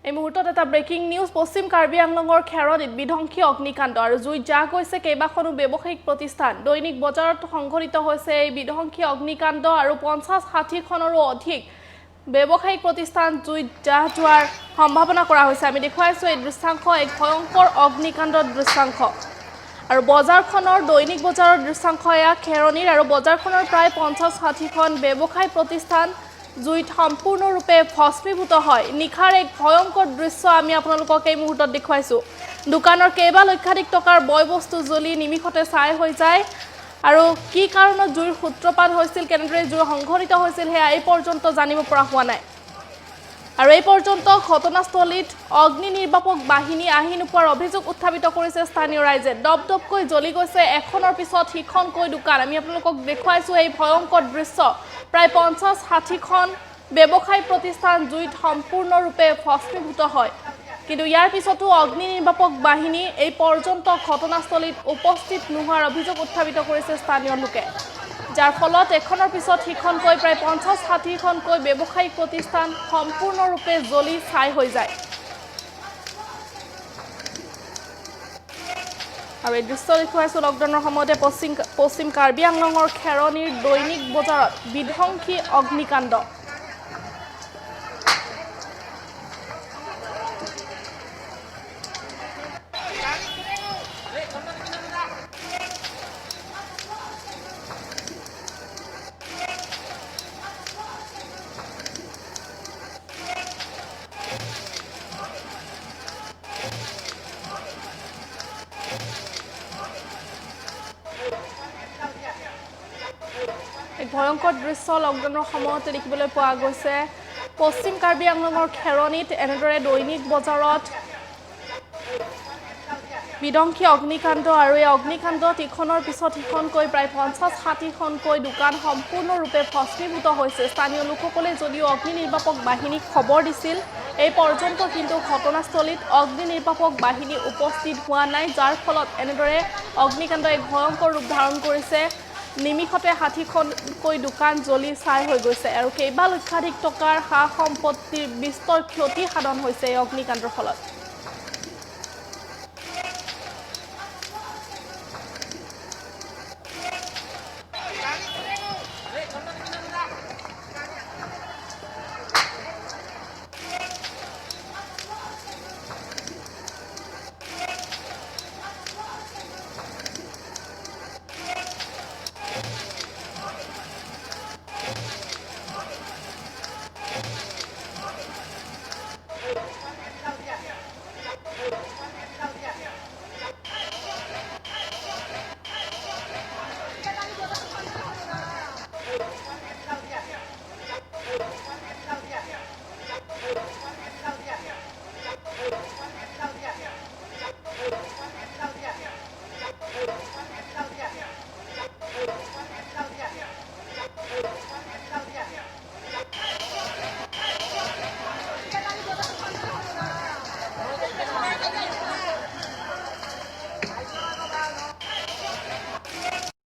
এই মুহূৰ্তত এটা ব্ৰেকিং নিউজ পশ্চিম কাৰ্বি আংলঙৰ খেৰনিত বিধ্বংসী অগ্নিকাণ্ড আৰু জুইত জাহ গৈছে কেইবাখনো ব্যৱসায়িক প্ৰতিষ্ঠান দৈনিক বজাৰত সংঘটিত হৈছে এই বিধ্বংসী অগ্নিকাণ্ড আৰু 50-60 খনৰো অধিক ব্যৱসায়িক প্ৰতিষ্ঠান জুইত জাহ যোৱাৰ সম্ভাৱনা কৰা হৈছে আমি দেখুৱাইছো এই দৃশ্যাংশ এক ভয়ংকৰ অগ্নিকাণ্ডৰ দৃশ্যাংশ আৰু বজাৰখনৰ দৈনিক বজাৰৰ দৃশ্যাংশ এয়া খেৰনিৰ আৰু বজাৰখনৰ প্ৰায় 50-60 খন ব্যৱসায়িক প্ৰতিষ্ঠান জুইত সম্পূৰ্ণৰূপে ভস্মীভূত হয় নিখাৰ এক ভয়ংকৰ দৃশ্য আমি আপোনালোকক এই মুহূৰ্তত দেখুৱাইছো দোকানৰ কেইবা লক্ষাধিক টকাৰ বয়বস্তু জ্বলি নিমিষতে ছাই হৈ যায় আৰু কি কাৰণত জুইৰ সূত্ৰপাত হৈছিল কেনেদৰে জুই সংঘটিত হৈছিল হে এই পৰ্যন্ত জানিব পৰা হোৱা নাই আৰু এই পৰ্যন্ত ঘটনাস্থলীত অগ্নি নিৰ্বাপক বাহিনী আহি নোপোৱাৰ অভিযোগ উত্থাপিত কৰিছে স্থানীয় ৰাইজে দপদপকৈ জ্বলি গৈছে এখনৰ পিছত সিখনকৈ দোকান আমি আপোনালোকক দেখুৱাইছো এই ভয়ংকৰ দৃশ্য প্ৰায় 50-60 খন ব্যৱসায়িক প্ৰতিষ্ঠান জুইত সম্পূৰ্ণৰূপে ভস্মীভূত হয় কিন্তু ইয়াৰ পিছতো অগ্নি নিৰ্বাপক বাহিনী এই পৰ্যন্ত ঘটনাস্থলীত উপস্থিত নোহোৱাৰ অভিযোগ উত্থাপিত কৰিছে স্থানীয় লোকে যাৰ ফলত এখনৰ পিছত সিখনকৈ প্ৰায় 50-60 খনকৈ ব্যৱসায়িক প্ৰতিষ্ঠান সম্পূৰ্ণৰূপে জ্বলি ছাই হৈ যায় আৰু এই দৃশ্য দেখুৱাইছো লকডাউনৰ সময়তে পশ্চিম কাৰ্বি আংলঙৰ খেৰনিৰ দৈনিক বজাৰত বিধ্বংসী অগ্নিকাণ্ড এক ভয়ংকৰ দৃশ্য লকডাউনৰ সময়তে দেখিবলৈ পোৱা গৈছে পশ্চিম কাৰ্বি আংলঙৰ খেৰনিত এনেদৰে দৈনিক বজাৰত বিধ্বংসী অগ্নিকাণ্ড আৰু এই অগ্নিকাণ্ডত ইখনৰ পিছত সিখনকৈ প্ৰায় 50-60 খনকৈ দোকান সম্পূৰ্ণৰূপে ভস্মীভূত হৈছে স্থানীয় লোকসকলে যদিও অগ্নি নিৰ্বাপক বাহিনীক খবৰ দিছিল এই পৰ্যন্ত কিন্তু ঘটনাস্থলীত অগ্নি নিৰ্বাপক বাহিনী উপস্থিত হোৱা নাই যাৰ ফলত এনেদৰে অগ্নিকাণ্ড এক ভয়ংকৰ ৰূপ ধাৰণ কৰিছে নিমিষতে 60 খনকৈ দোকান জ্বলি ছাই হৈ গৈছে আৰু কেইবা লক্ষাধিক টকাৰ সা সম্পত্তিৰ বিস্তৰ ক্ষতি সাধন হৈছে এই অগ্নিকাণ্ডৰ ফলত